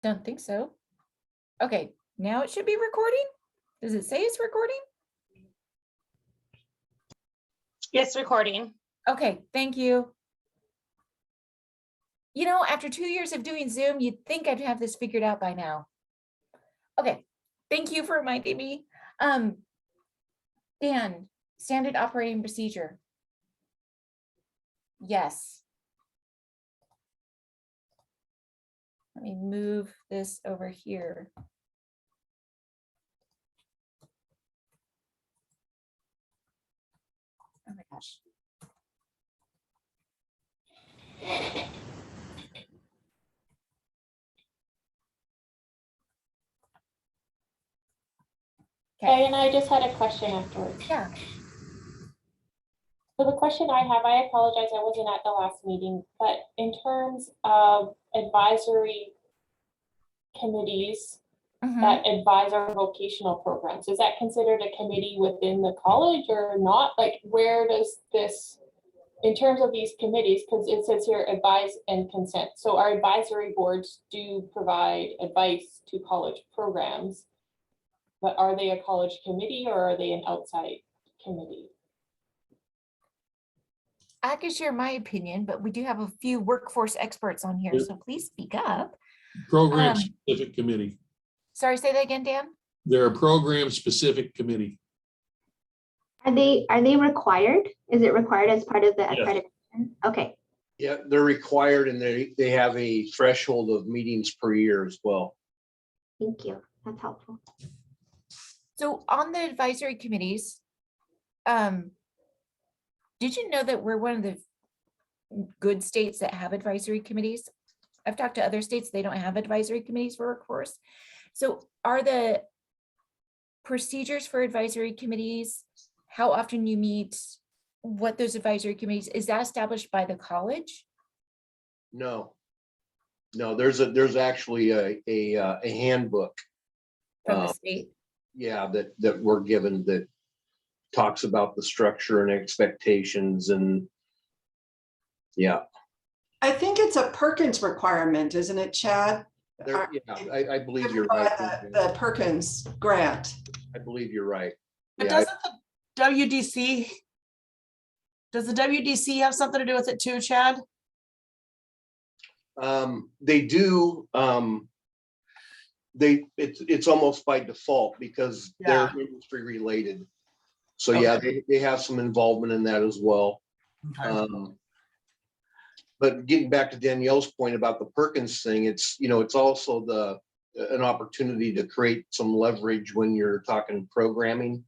Don't think so. Okay, now it should be recording. Does it say it's recording? It's recording. Okay, thank you. You know, after 2 years of doing Zoom, you'd think I'd have this figured out by now. Okay, thank you for reminding me. Dan, standard operating procedure. Yes. Let me move this over here. Oh my gosh. Okay, And I just had a question afterwards. yeah, So the question I have, I apologize, I wasn't at the last meeting, but in terms of advisory committees mhm. that advise our vocational programs, is that considered a committee within the college or not? Like, where does this, in terms of these committees, because it says here advise and consent. So our advisory boards do provide advice to college programs, but are they a college committee or are they an outside committee? I could share my opinion, but we do have a few workforce experts on here, Yep. so please speak up. Program Um, specific committee. Sorry, say that again, Dan? They're a program specific committee. Are they required? Is it required as part of the Yes. accreditation? Okay, Yeah, they're required and they have a threshold of meetings per year as well. thank you. That's helpful. So on the advisory committees, did you know that we're one of the good states that have advisory committees? I've talked to other states, they don't have advisory committees for workforce. So are the procedures for advisory committees, how often you meet, what those advisory committees, is that established by the college? No. No, there's actually a handbook, From the Um, state? yeah, that we're given that talks about the structure and expectations and yeah, I think it's a Perkins requirement, isn't it, Chad? there, yeah, I believe you're By right. The Perkins grant. I believe you're right. But Yeah, doesn't the WDC, does the WDC have something to do with it too, Chad? they do, it's almost by default because they're industry related. So yeah, they have some involvement in that as well. But getting back to Danielle's point about the Perkins thing, it's also an opportunity to create some leverage when you're talking programming,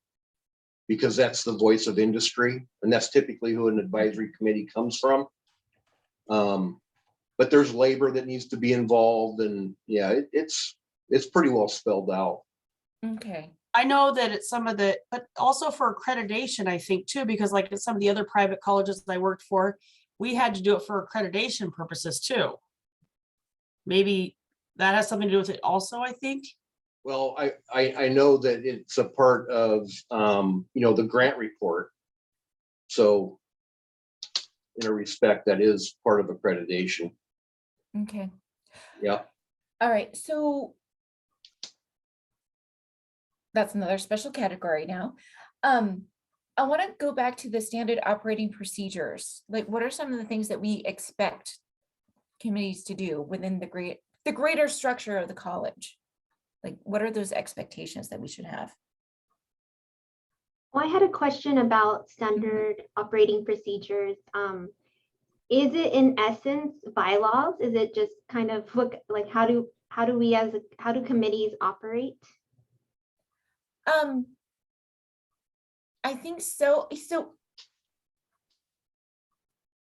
because that's the voice of industry, and that's typically who an advisory committee comes from. But there's labor that needs to be involved, and yeah, it's pretty well spelled out. Okay, I know that it's some of the, but also for accreditation, I think too, because like at some of the other private colleges that I worked for, we had to do it for accreditation purposes too. Maybe that has something to do with it also, I think. Well, I know that it's a part of, the grant report. So in a respect, that is part of accreditation. okay. Yeah. All right, so that's another special category now. I want to go back to the standard operating procedures. Like, what are some of the things that we expect committees to do within the greater structure of the college? Like, what are those expectations that we should have? Well, I had a question about standard operating procedures. Is it in essence bylaws? Is it just kind of like how do committees operate? I think so. So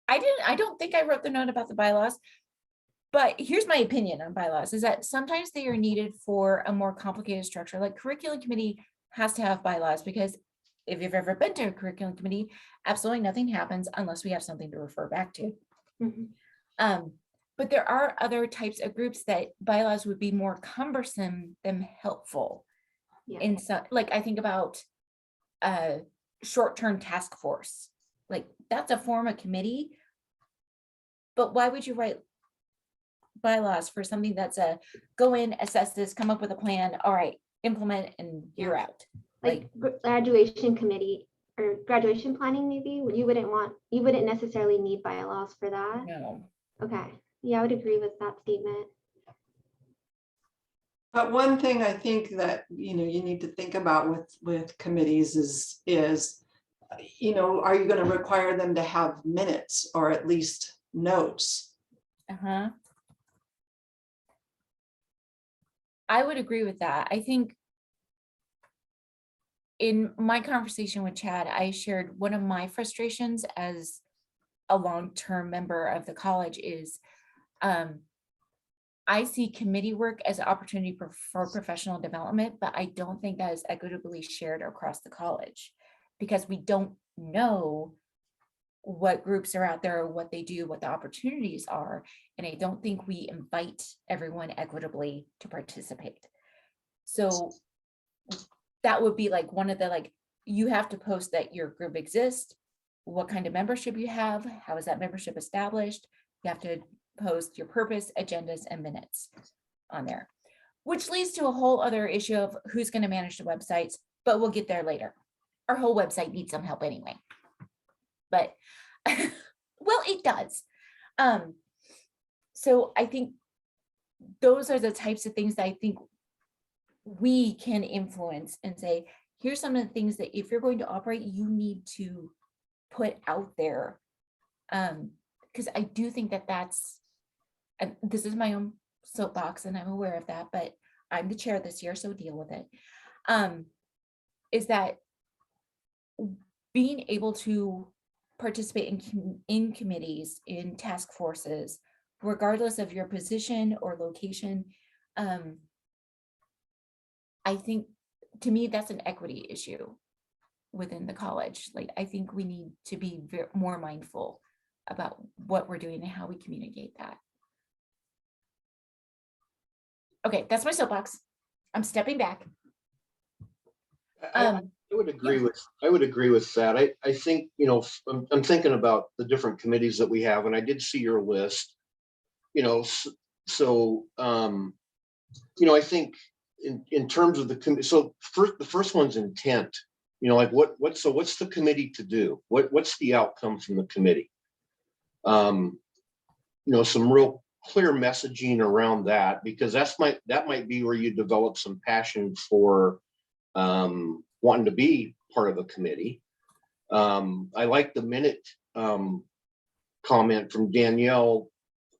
I don't think I wrote the note about the bylaws, but here's my opinion on bylaws is that sometimes they are needed for a more complicated structure. Like curriculum committee has to have bylaws because if you've ever been to a curriculum committee, absolutely nothing happens unless we have something to refer back to. Mhm. But there are other types of groups that bylaws would be more cumbersome than helpful. Yeah. In some, like I think about short-term task force, like that's a form of committee, but why would you write bylaws for something that's a go in, assess this, come up with a plan, all right, implement, and you're out. Like graduation committee or graduation planning, maybe you wouldn't necessarily need bylaws for that. No. Okay, yeah, I would agree with that statement. But one thing I think that, you need to think about with committees is, are you going to require them to have minutes or at least notes? Uh-huh. I would agree with that. I think in my conversation with Chad, I shared one of my frustrations as a long-term member of the college is I see committee work as an opportunity for professional development, but I don't think that is equitably shared across the college because we don't know what groups are out there, what they do, what the opportunities are. And I don't think we invite everyone equitably to participate. So that would be like one of the, like, you have to post that your group exists, what kind of membership you have, how is that membership established? You have to post your purpose, agendas, and minutes on there, which leads to a whole other issue of who's going to manage the websites, but we'll get there later. Our whole website needs some help anyway, but well, it does. So I think those are the types of things that I think we can influence and say, here's some of the things that if you're going to operate, you need to put out there. Because I do think that that's, and this is my own soapbox and I'm aware of that, but I'm the chair this year, so deal with it. Is that being able to participate in committees, in task forces, regardless of your position or location, I think, to me, that's an equity issue within the college. Like, I think we need to be more mindful about what we're doing and how we communicate that. Okay, that's my soapbox. I'm stepping back. I would agree with that. I think, I'm thinking about the different committees that we have, and I did see your list, so, I think in terms of the committee, so the first one's intent, like what's the committee to do? What's the outcome from the committee? Some real clear messaging around that, because that might be where you develop some passion for wanting to be part of a committee. I like the minute comment from Danielle,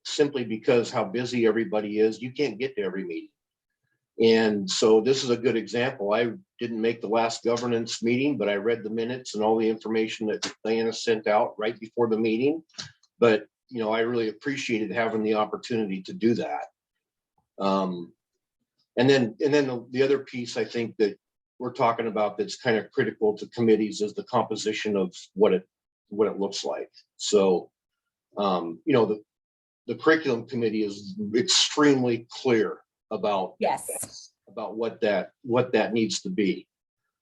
simply because how busy everybody is, you can't get to every meeting. And so this is a good example. I didn't make the last governance meeting, but I read the minutes and all the information that Diana sent out right before the meeting. But, I really appreciated having the opportunity to do that. And then the other piece I think that we're talking about that's kind of critical to committees is the composition of what it looks like. So, the curriculum committee is extremely clear about what that needs to be.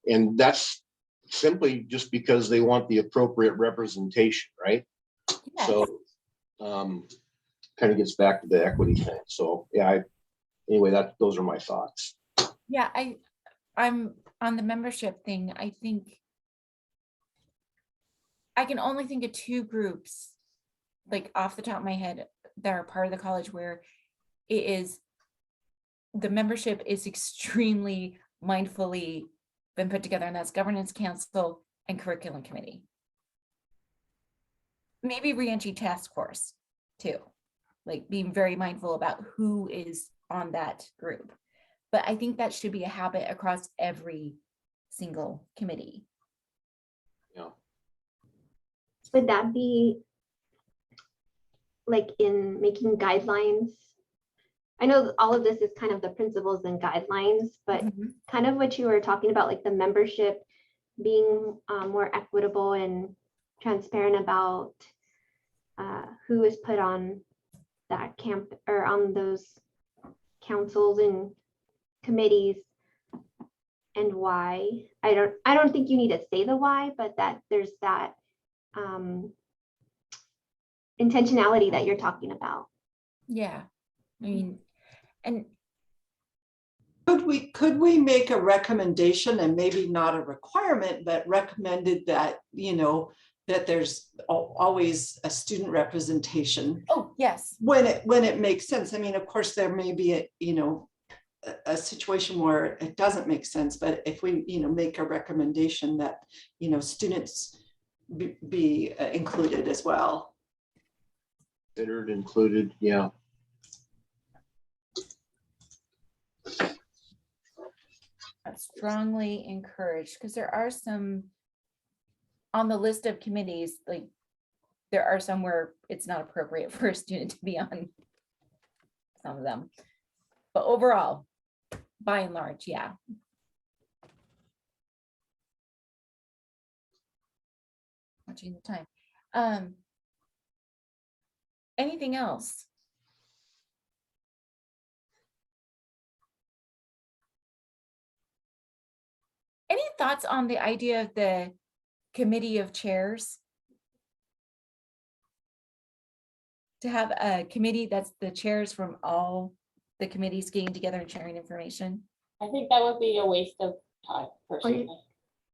And that's simply just because they want the appropriate representation, right? Yes. So kind of gets back to the equity thing. So anyway, those are my thoughts. Yeah, I'm on the membership thing. I think I can only think of two groups, like off the top of my head, that are part of the college where the membership is extremely mindfully been put together, and that's governance council and curriculum committee. Maybe reentry task force too, like being very mindful about who is on that group. But I think that should be a habit across every single committee. Yeah. Would that be like in making guidelines? I know all of this is kind of the principles and guidelines, but kind of what you were talking about, like the membership being more equitable and transparent about who is put on that camp or on those councils and committees and why. I don't think you need to say the why, but that there's that intentionality that you're talking about. Yeah. I mean, and Could we make a recommendation, and maybe not a requirement, but recommended that, that there's always a student representation oh, yes, when it makes sense? I mean, of course, there may be a situation where it doesn't make sense, but if we, make a recommendation that, students be included as well. Considered included, yeah. strongly encouraged, because there are some on the list of committees, like there are some where it's not appropriate for a student to be on some of them. But overall, by and large, yeah. Watching the time. Anything else? Any thoughts on the idea of the committee of chairs? To have a committee that's the chairs from all the committees getting together and sharing information? I think that would be a waste of time personally.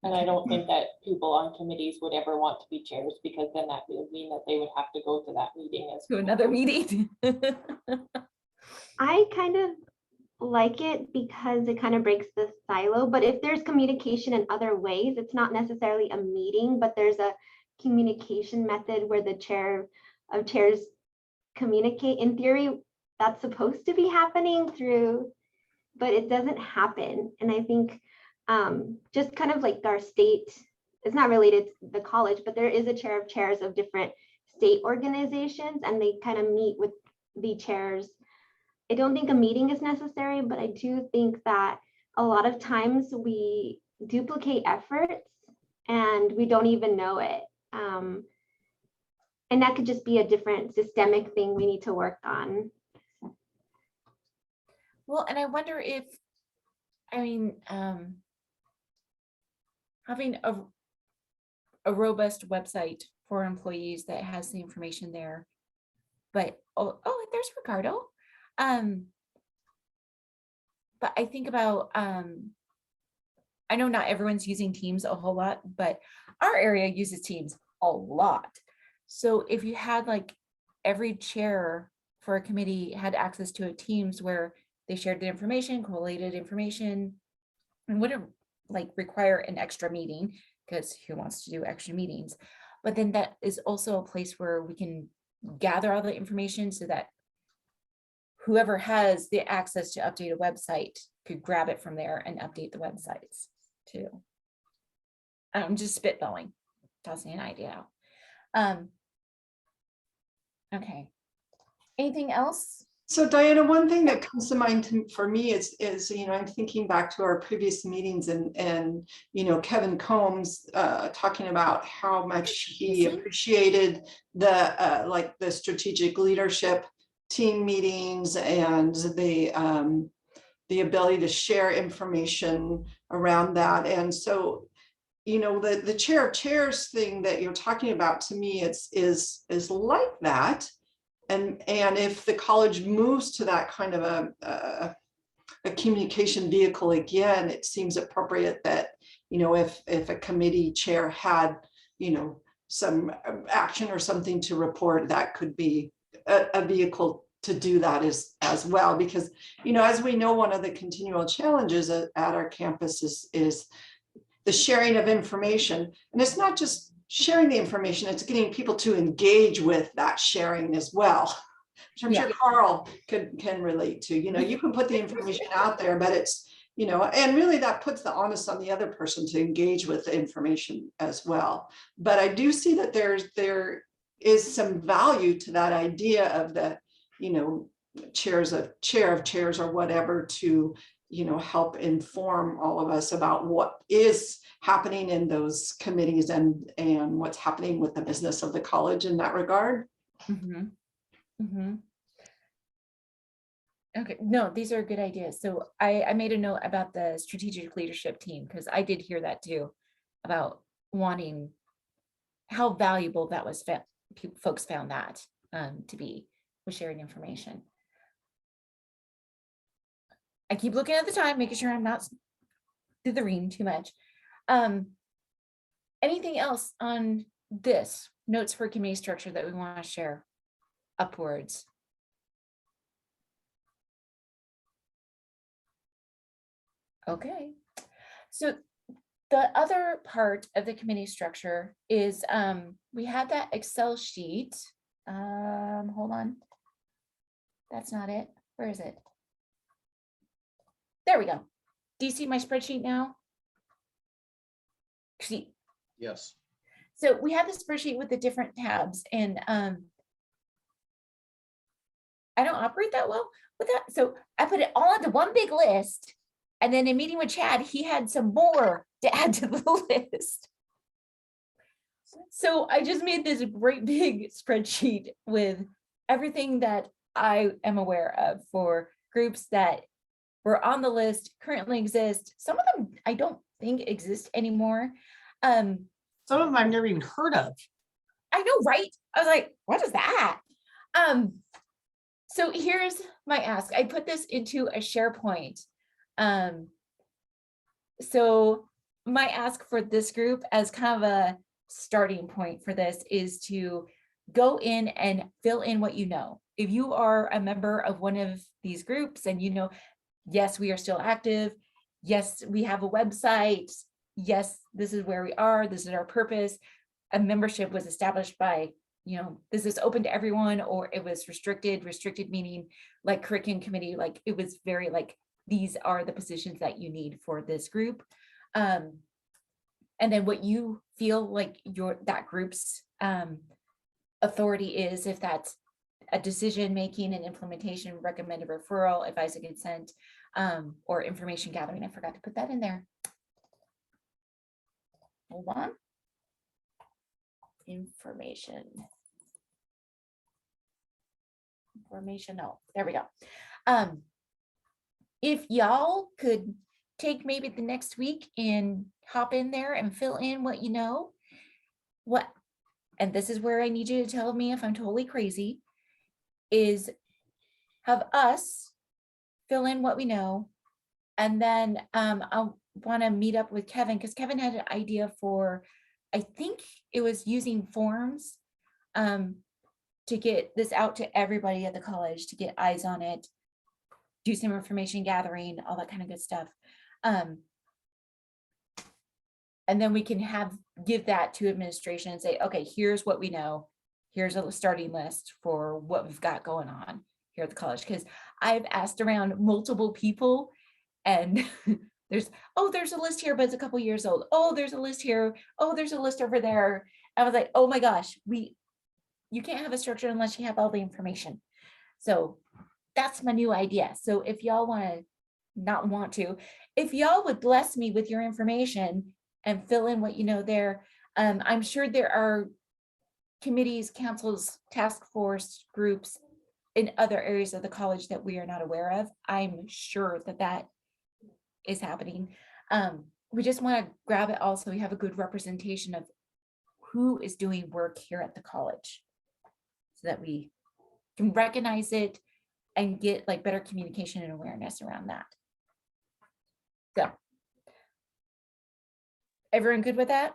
And I don't think that people on committees would ever want to be chairs, because then that would mean that they would have to go to that meeting as. To another meeting? I kind of like it because it kind of breaks the silo, but if there's communication in other ways, it's not necessarily a meeting, but there's a communication method where the chair of chairs communicate. In theory, that's supposed to be happening through, but it doesn't happen. And I think just kind of like our state, it's not related to the college, but there is a chair of chairs of different state organizations, and they kind of meet with the chairs. I don't think a meeting is necessary, but I do think that a lot of times we duplicate efforts and we don't even know it. And that could just be a different systemic thing we need to work on. Well, and I wonder if, I mean, having a robust website for employees that has the information there. But, oh, there's Ricardo. But I think about, I know not everyone's using Teams a whole lot, but our area uses Teams a lot. So if you had like every chair for a committee had access to a Teams where they shared the information, collated information, and wouldn't like require an extra meeting, because who wants to do extra meetings? But then that is also a place where we can gather all the information so that whoever has the access to update a website could grab it from there and update the websites too. I'm just spitballing, tossing an idea out. Okay. Anything else? So Diana, one thing that comes to mind for me is, I'm thinking back to our previous meetings and Kevin Combs talking about how much he appreciated the strategic leadership team meetings and the ability to share information around that. And so, the chair of chairs thing that you're talking about, to me, is like that. And if the college moves to that kind of a communication vehicle again, it seems appropriate that, if a committee chair had, some action or something to report, that could be a vehicle to do that as well. Because, as we know, one of the continual challenges at our campus is the sharing of information. And it's not just sharing the information, it's getting people to engage with that sharing as well, which I'm sure Carl can relate to. You can put the information out there, but it's, and really that puts the onus on the other person to engage with the information as well. But I do see that there is some value to that idea of the, chair of chairs or whatever to, help inform all of us about what is happening in those committees and what's happening with the business of the college in that regard. Mm-hmm. Mm-hmm. Okay, no, these are good ideas. So I made a note about the strategic leadership team, because I did hear that too, about wanting how valuable that was. Folks found that to be, with sharing information. I keep looking at the time, making sure I'm not slithering too much. Anything else on this notes for committee structure that we want to share upwards? Okay, so the other part of the committee structure is we had that Excel sheet. Hold on. That's not it. Where is it? There we go. Do you see my spreadsheet now? See, Yes. so we have the spreadsheet with the different tabs, and I don't operate that well with that. So I put it all into one big list. And then in meeting with Chad, he had some more to add to the list. So I just made this great big spreadsheet with everything that I am aware of for groups that were on the list, currently exist. Some of them I don't think exist anymore. Some of them I've never even heard of. I know, right? I was like, what is that? So here's my ask. I put this into a SharePoint. So my ask for this group as kind of a starting point for this is to go in and fill in what you know. If you are a member of one of these groups and you know, yes, we are still active. Yes, we have a website. Yes, this is where we are. This is our purpose. A membership was established by, you know, this is open to everyone, or it was restricted meaning like curriculum committee, like it was very like, these are the positions that you need for this group. And then what you feel like that group's authority is, if that's a decision making and implementation, recommended referral, advice and consent, or information gathering. I forgot to put that in there. Hold on. Informational. There we go. If y'all could take maybe the next week and hop in there and fill in what you know, and this is where I need you to tell me if I'm totally crazy, is have us fill in what we know. And then I want to meet up with Kevin, because Kevin had an idea for, I think it was using forms to get this out to everybody at the college, to get eyes on it, do some information gathering, all that kind of good stuff. And then we can give that to administration and say, okay, here's what we know. Here's a starting list for what we've got going on here at the college. Because I've asked around multiple people, and there's a list here, but it's a couple years old. Oh, there's a list here. Oh, there's a list over there. I was like, oh my gosh, you can't have a structure unless you have all the information. So that's my new idea. So if y'all if y'all would bless me with your information and fill in what you know there, I'm sure there are committees, councils, task force groups in other areas of the college that we are not aware of. I'm sure that is happening. We just want to grab it all so we have a good representation of who is doing work here at the college, so that we can recognize it and get like better communication and awareness around that. So, everyone good with that?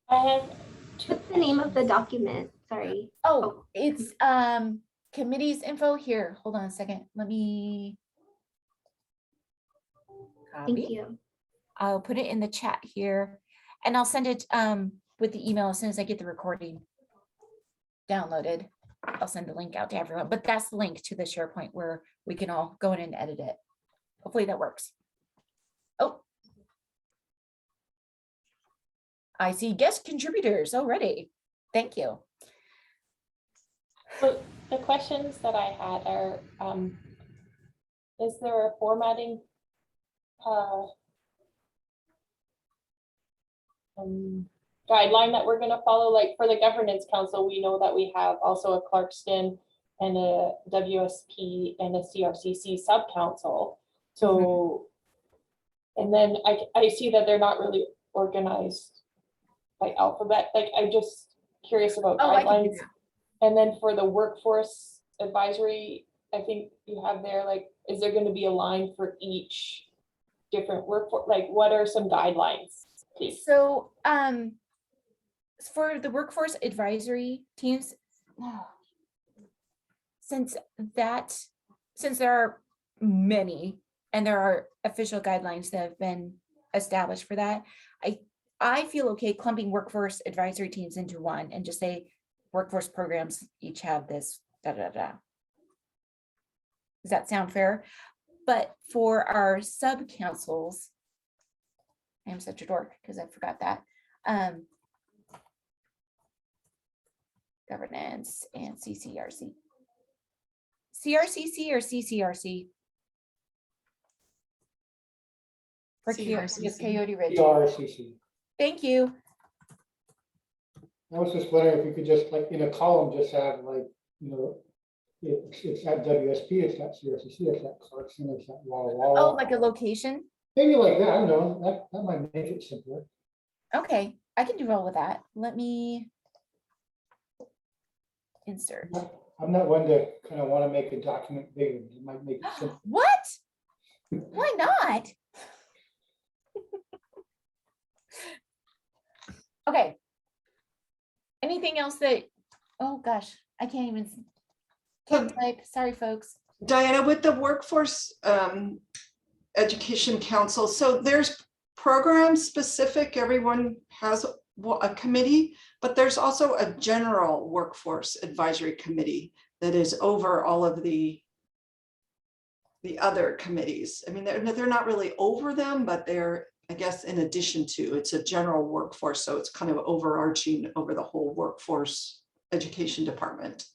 I have two. What's the name of the document? Sorry. Oh, it's committee's info here. Hold on a second. Let me Thank copy. you. I'll put it in the chat here, and I'll send it with the email as soon as I get the recording downloaded. I'll send the link out to everyone, but that's the link to the SharePoint where we can all go in and edit it. Hopefully that works. Oh, I see guest contributors already. Thank you. So the questions that I had are, is there a formatting guideline that we're going to follow? Like for the governance council, we know that we have also a Clarkston and a WSP and a CRCC sub-council. So, and then I see that they're not really organized by alphabet. Like, I'm just curious about Oh, I can do guidelines. that. And then for the workforce advisory I think you have there, like, is there gonna be a line for each different workforce? Like, what are some guidelines, please? So, for the workforce advisory teams, since there are many and there are official guidelines that have been established for that, I feel okay clumping workforce advisory teams into one and just say workforce programs each have this, da, da, da. Does that sound fair? But for our sub councils, I am such a dork because I forgot that. Governance and CCRC. CRCC or CCRC? For CRCC. Coyote Ridge. PRCC. Thank you. I was just wondering if you could just like in a column, just have like, you know, it's at WSP, it's at CRCC, it's at Clarkson, it's at Walla Walla. Oh, like a location? Maybe like that, I don't know, that might make it simpler. Okay, I can do well with that. Let me insert. I'm not one to kind of want to make a document bigger, it might make it simpler. What? Why not? Okay. Anything else that, oh gosh, I can't even. Can't type. Sorry, folks. Diana, with the Workforce Education Council, so there's program specific, everyone has a committee, but there's also a general workforce advisory committee that is over all of the other committees. I mean, they're not really over them, but they're, I guess, in addition to, it's a general workforce, so it's kind of overarching over the whole workforce education department.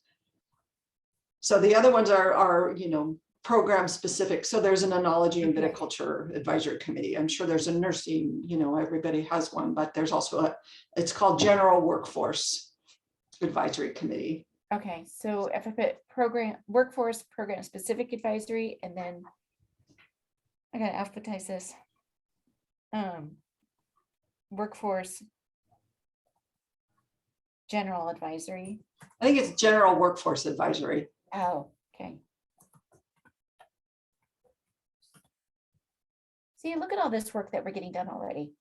So the other ones are, you know, program specific. So there's an enology and viticulture advisory committee. I'm sure there's a nursing, you know, everybody has one, but there's also it's called General Workforce Advisory Committee. Okay, so if I put program, workforce program specific advisory, and then I gotta alphabetize this. Workforce general advisory. I think it's General Workforce Advisory. Oh, okay. See, look at all this work that we're getting done already.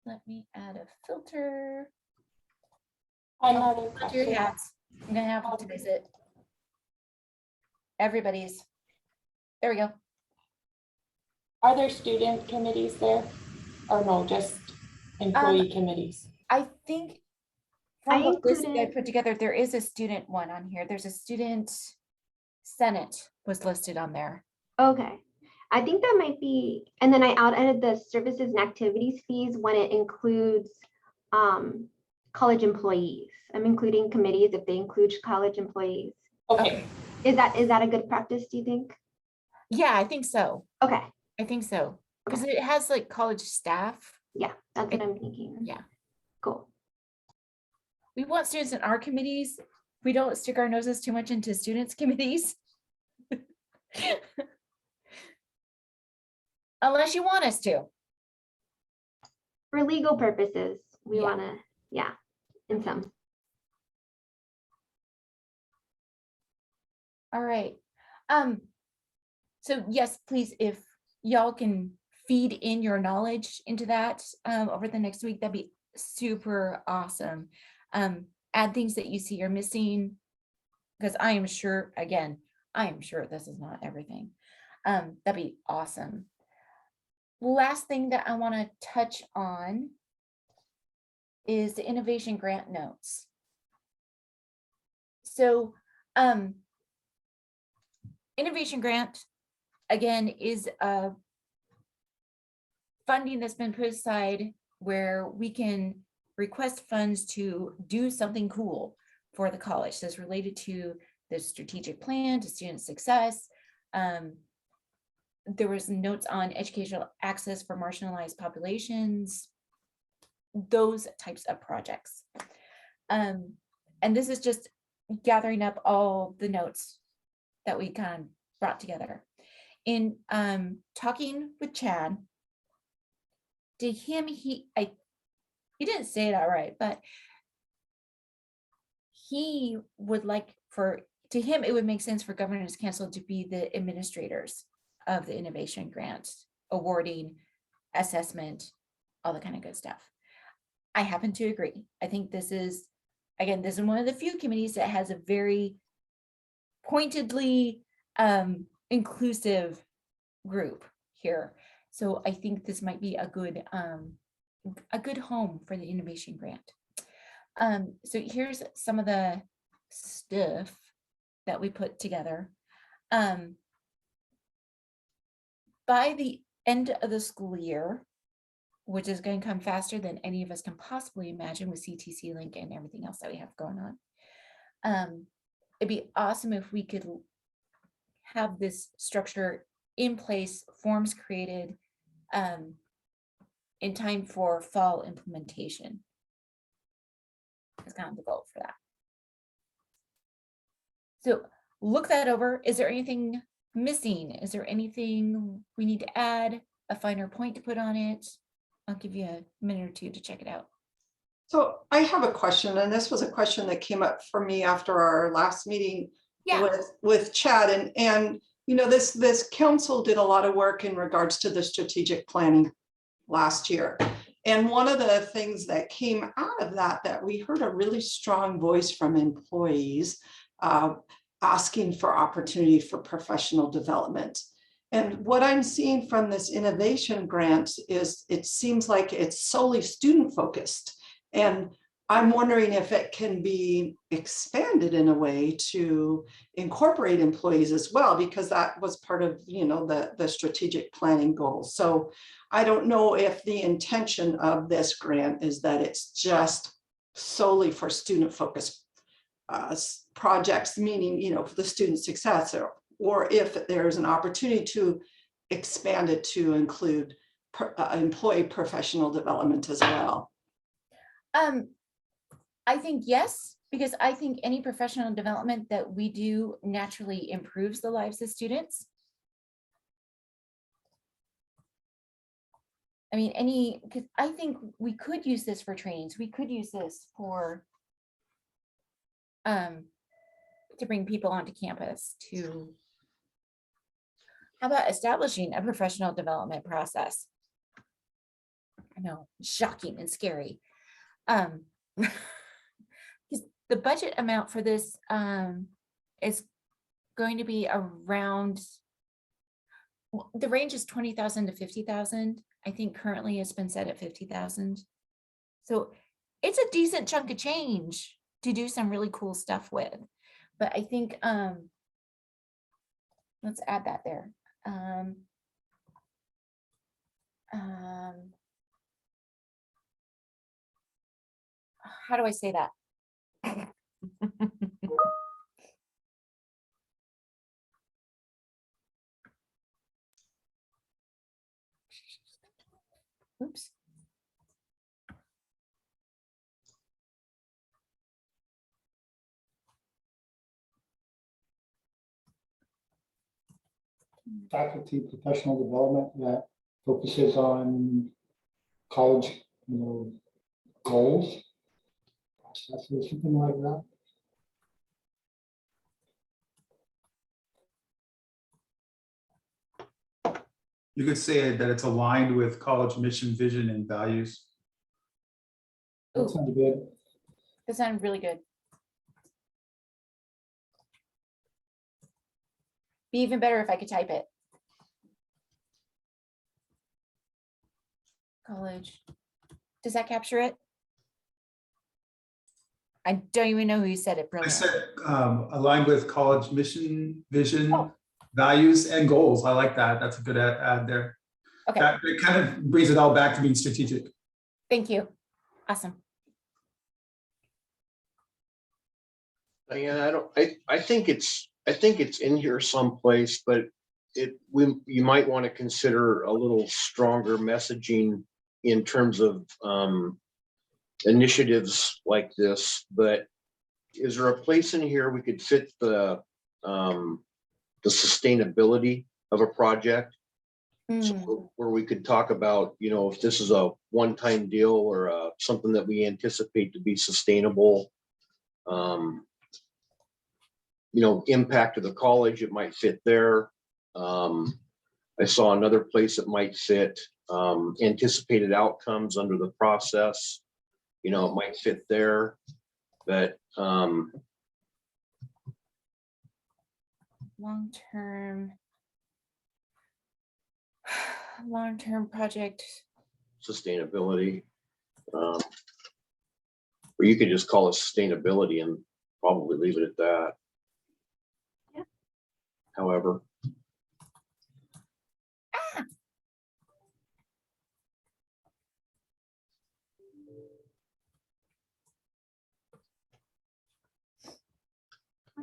Let me add a filter. Another Your question. hats. I'm gonna have to visit. Everybody's. There we go. Are there student committees there? Or no, just employee committees? I think I from what this guy included- put together, there is a student one on here. There's a student senate was listed on there. Okay, I think that might be, and then I out-edited the services and activities fees when it includes college employees. I'm including committees if they include college employees. Okay, Is that a good practice, do you think? Yeah, I think so. Okay, I think so. Because it has like college staff. yeah, that's what I'm thinking. Yeah. Cool. We want students in our committees. We don't stick our noses too much into students' committees. Unless you want us to. For legal purposes, we Yeah. wanna, yeah, in some. All right. So yes, please, if y'all can feed in your knowledge into that over the next week, that'd be super awesome. Add things that you see you're missing, because I am sure, again, I am sure this is not everything. That'd be awesome. Last thing that I want to touch on is the innovation grant notes. So, innovation grant, again, is a funding that's been put aside where we can request funds to do something cool for the college that's related to the strategic plan, to student success. There was notes on educational access for marginalized populations, those types of projects. And this is just gathering up all the notes that we kind of brought together. In talking with Chad, to him, he didn't say it outright, but he would like to him, it would make sense for Governors Council to be the administrators of the innovation grant, awarding, assessment, all the kind of good stuff. I happen to agree. I think this is, again, this is one of the few committees that has a very pointedly inclusive group here. So I think this might be a good home for the innovation grant. So here's some of the stuff that we put together. By the end of the school year, which is going to come faster than any of us can possibly imagine with CTC Link and everything else that we have going on. It'd be awesome if we could have this structure in place, forms created in time for fall implementation. That's kind of the goal for that. So look that over. Is there anything missing? Is there anything we need to add? A finer point to put on it? I'll give you a minute or two to check it out. So I have a question, and this was a question that came up for me after our last meeting Yeah. with Chad, and you know, this council did a lot of work in regards to the strategic planning last year. And one of the things that came out of that we heard a really strong voice from employees asking for opportunity for professional development. And what I'm seeing from this innovation grant is it seems like it's solely student focused. And I'm wondering if it can be expanded in a way to incorporate employees as well, because that was part of, you know, the strategic planning goals. So I don't know if the intention of this grant is that it's just solely for student focused projects, meaning, you know, for the student success, or if there's an opportunity to expand it to include employee professional development as well. I think yes, because I think any professional development that we do naturally improves the lives of students. I mean, because I think we could use this for trainings. We could use this for to bring people onto campus to, how about establishing a professional development process? I know, shocking and scary. Because the budget amount for this is going to be around, the range is 20,000 to 50,000. I think currently it's been set at 50,000. So it's a decent chunk of change to do some really cool stuff with. But I think, let's add that there. How do I say that? Oops. Faculty professional development that focuses on college, you know, goals, processes, something like that. You could say that it's aligned with college mission, vision, and values. That Ooh, sounds good. that sounds really good. Be even better if I could type it. College. Does that capture it? I don't even know who said it. I Brilliant. said aligned with college mission, vision, Oh. values, and goals. I like that. That's a good add there. Okay, That it kind of brings it all back to being strategic. thank you. Awesome. Yeah, I think it's in here someplace, but you might want to consider a little stronger messaging in terms of initiatives like this. But is there a place in here we could fit the sustainability of a project? So where we could talk about, you know, if this is a one-time deal or something that we anticipate to be sustainable, You know, impact of the college, it might fit there. I saw another place that might fit, anticipated outcomes under the process. You know, it might fit there, but, Long-term. Long-term project. sustainability. Or you could just call it sustainability and probably leave it at that. Yeah. However,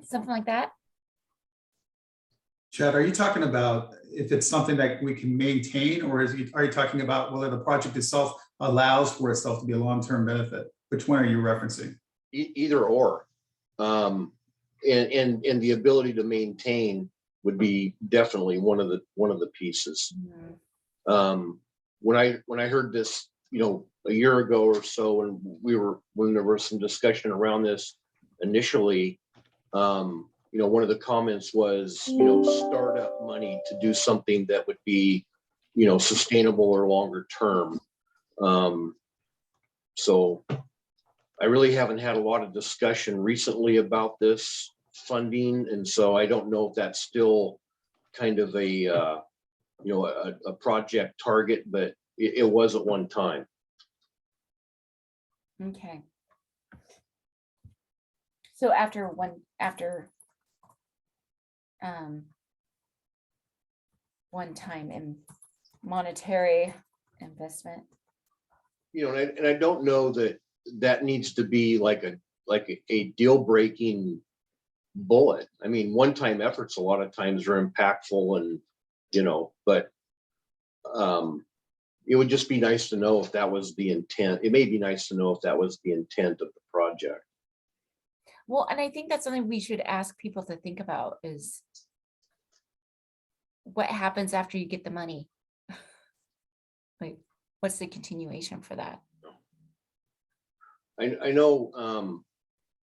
Something like that. Chad, are you talking about if it's something that we can maintain, or are you talking about whether the project itself allows for itself to be a long-term benefit? Which one are you referencing? either or. And the ability to maintain would be definitely one of the pieces. When I heard this, you know, a year ago or so, when there was some discussion around this initially, you know, one of the comments was, you know, startup money to do something that would be, you know, sustainable or longer term. So I really haven't had a lot of discussion recently about this funding. And so I don't know if that's still kind of a, you know, a project target, but it was at one time. Okay. So after one time in monetary investment. You know, and I don't know that needs to be like a deal breaking bullet. I mean, one-time efforts a lot of times are impactful, and, you know, but it would just be nice to know if that was the intent. It may be nice to know if that was the intent of the project. Well, and I think that's something we should ask people to think about is what happens after you get the money? Like, what's the continuation for that? I know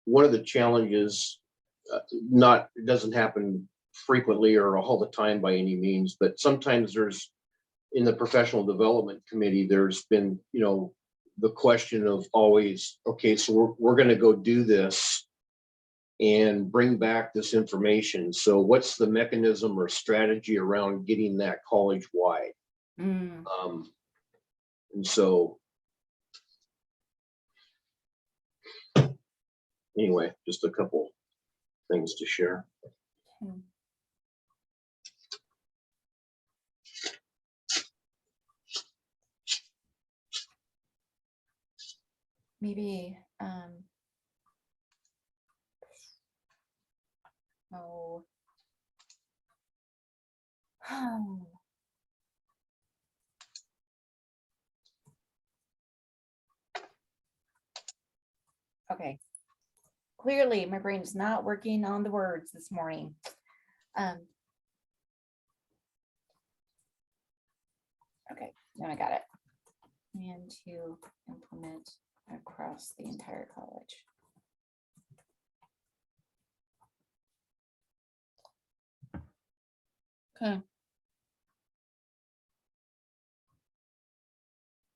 one of the challenges, it doesn't happen frequently or all the time by any means, but sometimes there's, in the professional development committee, there's been, you know, the question of always, okay, so we're going to go do this and bring back this information. So what's the mechanism or strategy around getting that college wide? Mm, And so anyway, just a couple things to share. okay. Maybe, oh. Okay. Clearly, my brain is not working on the words this morning. Okay, now I got it. And to implement across the entire college. Okay.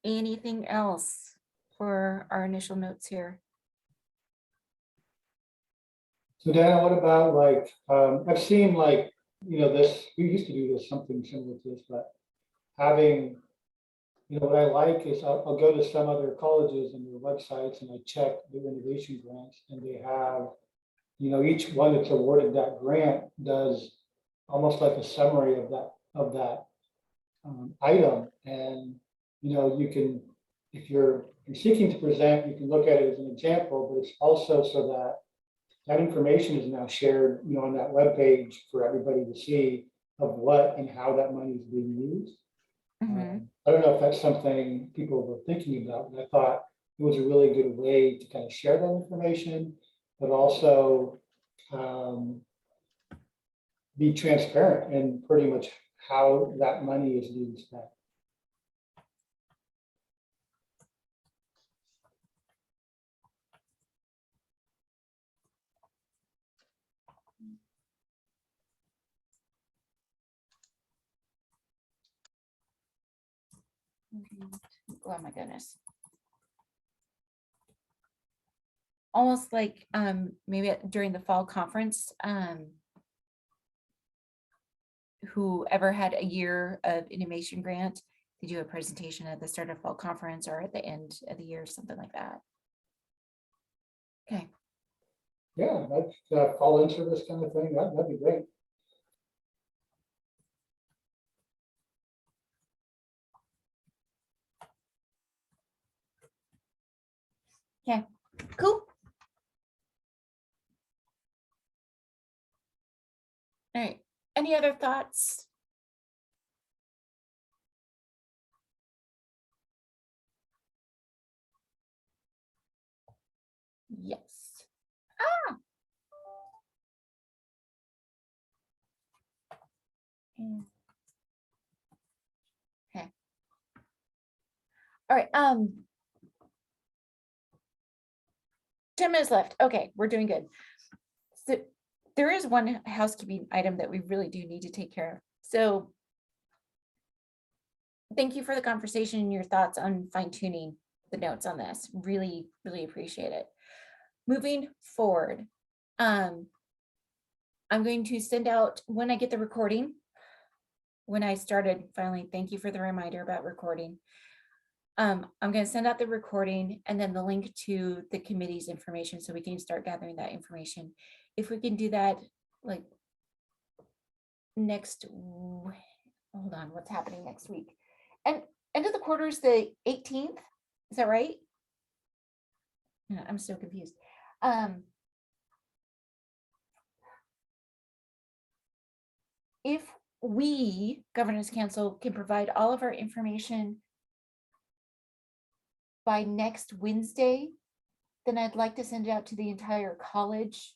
Anything else for our initial notes here? So Dana, what about like, I've seen like, you know, this, we used to do this, something similar to this, but having, you know, what I like is I'll go to some other colleges and their websites and I check the innovation grants, and they have, you know, each one that's awarded that grant does almost like a summary of that item. And, you know, you can, if you're seeking to present, you can look at it as an example, but it's also so that that information is now shared, you know, on that webpage for everybody to see of what and how that money is being used. I don't know if that's something people were thinking about, but I thought it was a really good way to kind of share that information, but also be transparent in pretty much how that money is being spent. Oh my goodness. Almost like maybe during the fall conference, whoever had a year of innovation grant, they do a presentation at the start of fall conference or at the end of the year, something like that. Okay, Yeah, that's fall into this kind of thing. That'd be great. cool. All right, any other thoughts? Yes. Mm. Okay. All right, 10 minutes left. Okay, we're doing good. So there is one housekeeping item that we really do need to take care of. So thank you for the conversation and your thoughts on fine tuning the notes on this. Really, really appreciate it. Moving forward, I'm going to send out when I get the recording. When I started finally, thank you for the reminder about recording. I'm going to send out the recording and then the link to the committee's information so we can start gathering that information. If we can do that, like next, hold on, what's happening next week? And end of the quarter is the 18th. Is that right? Yeah, I'm so confused. If we, Governance Council, can provide all of our information by next Wednesday, then I'd like to send it out to the entire college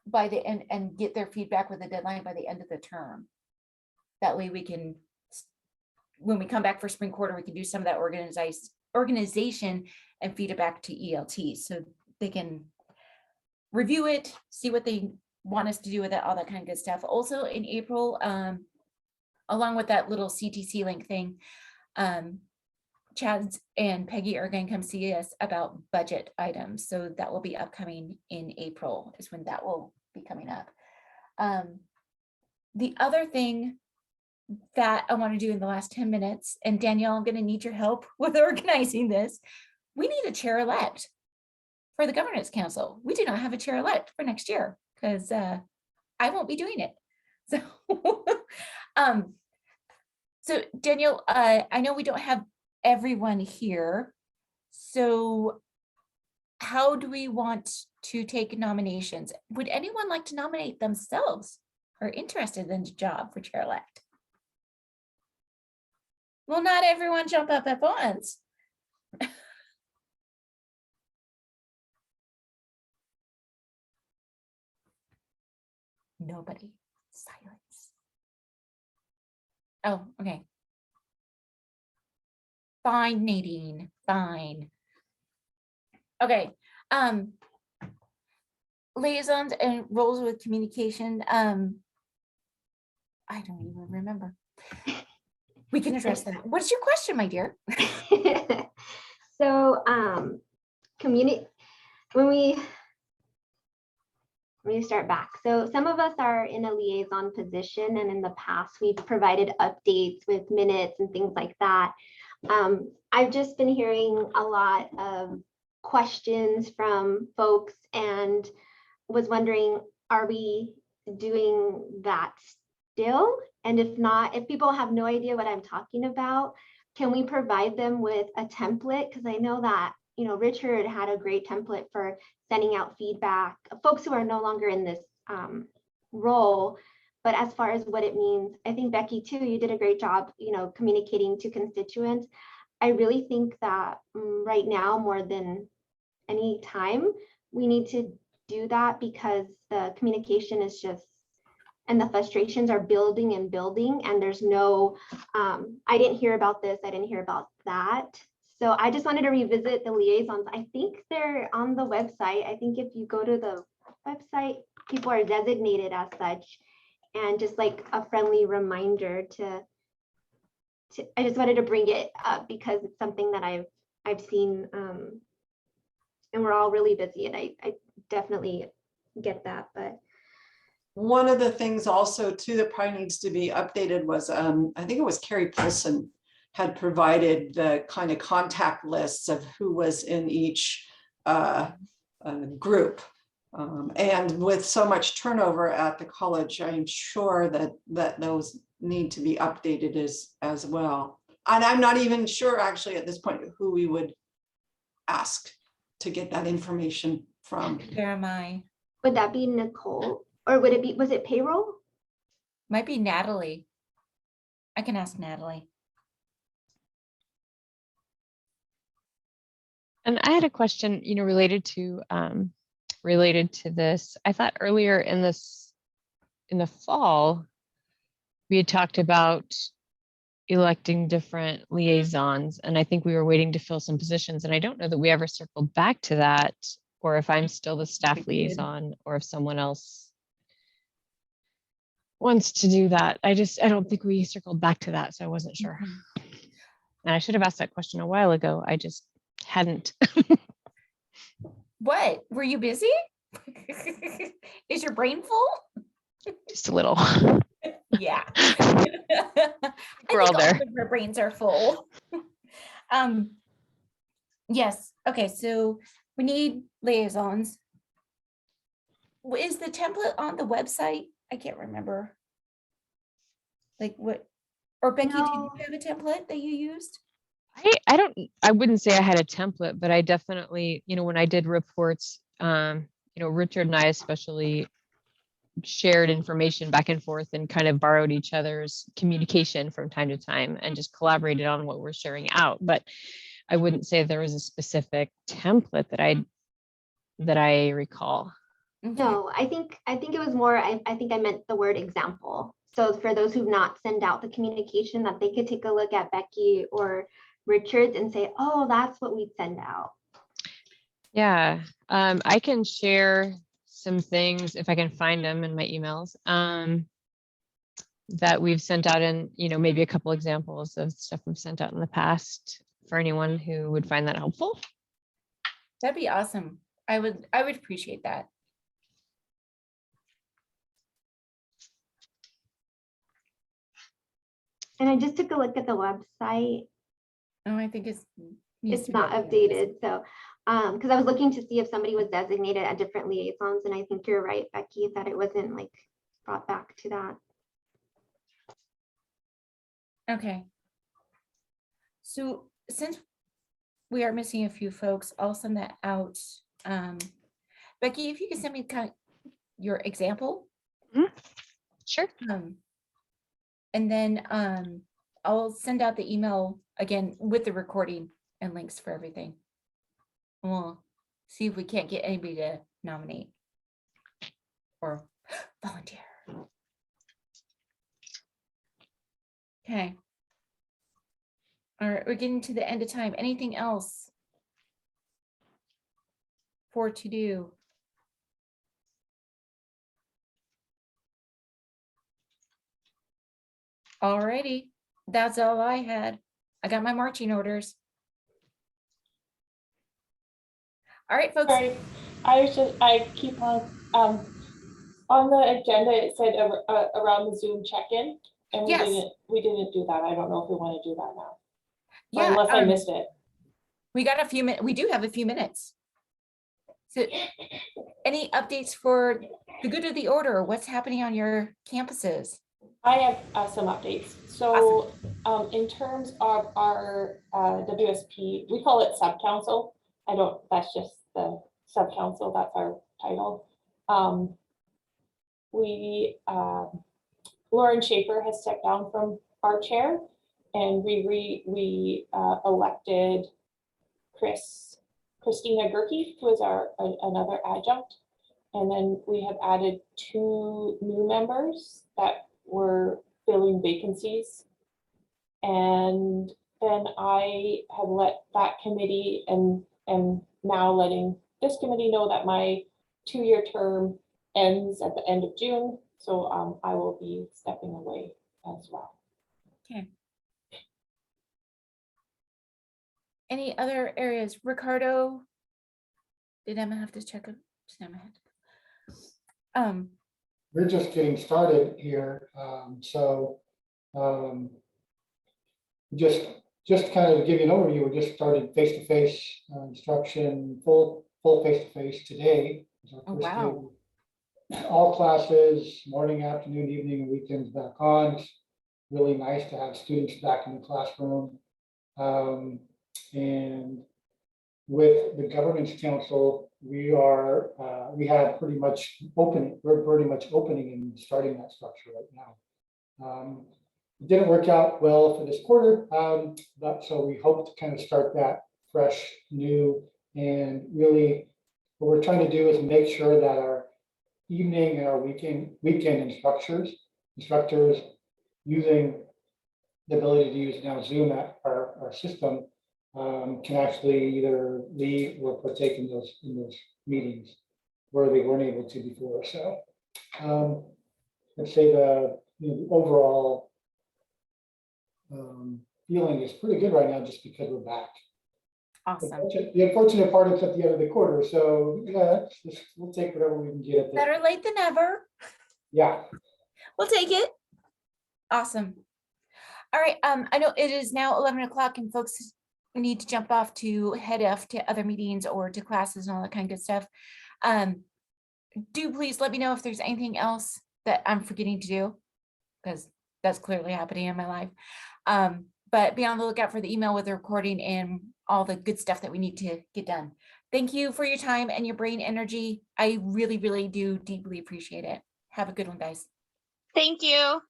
by the end and get their feedback with a deadline by the end of the term. That way we can, when we come back for spring quarter, we can do some of that organization and feed it back to ELT so they can review it, see what they want us to do with it, all that kind of good stuff. Also in April, along with that little CTC link thing, Chad and Peggy are going to come see us about budget items. So that will be upcoming in April is when that will be coming up. The other thing that I want to do in the last 10 minutes, and Danielle, I'm going to need your help with organizing this. We need a chair-elect for the Governance Council. We do not have a chair-elect for next year because I won't be doing it. So Danielle, I know we don't have everyone here. So how do we want to take nominations? Would anyone like to nominate themselves or interested in the job for chair-elect? Well, not everyone jump up at once. Nobody. Silence. Oh, okay. Fine, Nadine, fine. Okay, liaisons and roles with communication. I don't even remember. We can address that. What's your question, my dear? So, when we start back. So some of us are in a liaison position, and in the past, we've provided updates with minutes and things like that. I've just been hearing a lot of questions from folks and was wondering, are we doing that still? And if not, if people have no idea what I'm talking about, can we provide them with a template? Because I know that, you know, Richard had a great template for sending out feedback, folks who are no longer in this role. But as far as what it means, I think Becky too, you did a great job, you know, communicating to constituents. I really think that right now, more than any time, we need to do that because the communication is just, and the frustrations are building and building, and there's no, I didn't hear about this, I didn't hear about that. So I just wanted to revisit the liaisons. I think they're on the website. I think if you go to the website, people are designated as such. And just like a friendly reminder to I just wanted to bring it up because it's something that I've seen, and we're all really busy, and I definitely get that, but One of the things also too that probably needs to be updated was, I think it was Carrie Polson had provided the kind of contact lists of who was in each group. And with so much turnover at the college, I'm sure that those need to be updated as well. And I'm not even sure actually at this point who we would ask to get that information from. Where am I? would that be Nicole? Or would it be, was it payroll? Might be Natalie. I can ask Natalie. And I had a question, related to this. I thought earlier in the fall, we had talked about electing different liaisons, and I think we were waiting to fill some positions, and I don't know that we ever circled back to that, or if I'm still the staff We did. liaison, or if someone else wants to do that. I don't think we circled back to that, so I wasn't sure. And I should have asked that question a while ago. I just hadn't. What? Were you busy? Is your brain full? Just a little. Yeah. I We're all think there. of our brains are full. Yes. Okay. So we need liaisons. Is the template on the website? I can't remember. Like what? Or Becky, No. did you have a template that you used? I wouldn't say I had a template, but I definitely, when I did reports, Richard and I especially shared information back and forth and kind of borrowed each other's communication from time to time and just collaborated on what we're sharing out. But I wouldn't say there was a specific template that I recall. Okay. No, I think it was more, I think I meant the word example. So for those who've not sent out the communication, that they could take a look at Becky or Richard's and say, oh, that's what we'd send out. Yeah, I can share some things if I can find them in my emails that we've sent out, and maybe a couple examples of stuff we've sent out in the past for anyone who would find that helpful. That'd be awesome. I would appreciate that. And I just took a look at the website. Oh, I think needs It's to be not updated. So, because I was looking to see if somebody was designated at different liaisons, and I think you're right, Becky, that it wasn't like brought back to that. Okay. So since we are missing a few folks, I'll send that out. Becky, if you can send me kind of your example. Sure. And then I'll send out the email again with the recording and links for everything. And we'll see if we can't get anybody to nominate or volunteer. Okay. All right, we're getting to the end of time. Anything else for to do? Alrighty, that's all I had. I got my marching orders. All right, folks. Sorry, I keep on the agenda, it said around the Zoom check-in, and Yes. we didn't do that. I don't know if we want to do that now. Yeah, Unless I missed it. we got a few minutes. We do have a few minutes. So any updates for the good of the order? What's happening on your campuses? I have some updates. So in terms of our WSP, we call it sub-council. That's just the sub-council, that's our title. Lauren Schaefer has stepped down from our chair, and we elected Christina Gerke, who is another adjunct. And then we have added 2 new members that were filling vacancies. And then I have let that committee and now letting this committee know that my 2-year term ends at the end of June. So I will be stepping away as well. Okay. Any other areas? Ricardo? Did Emma have to check? Emma had to- We're just getting started here, just kind of to give you an overview, we just started face-to-face instruction, full face-to-face today. Is our Oh, first day. wow. All classes, morning, afternoon, evening, and weekends back on. It's really nice to have students back in the classroom. And with the governance council, we have pretty much we're pretty much opening and starting that structure right now. It didn't work out well for this quarter, but so we hope to kind of start that fresh, new, and really what we're trying to do is make sure that our evening and our weekend instructors using the ability to use now Zoom at our system can actually either lead or partake in those meetings where they weren't able to before. So I'd say the overall feeling is pretty good right now just because we're back. Awesome. The unfortunate part is at the end of the quarter, so yeah, we'll take whatever we can get at this. Better late than never. Yeah. We'll take it. Awesome. All right. I know it is now 11 o'clock and folks need to jump off to head off to other meetings or to classes and all that kind of good stuff. Do please let me know if there's anything else that I'm forgetting to do, because that's clearly happening in my life. But be on the lookout for the email with the recording and all the good stuff that we need to get done. Thank you for your time and your brain energy. I really, really do deeply appreciate it. Have a good one, guys. Thank you.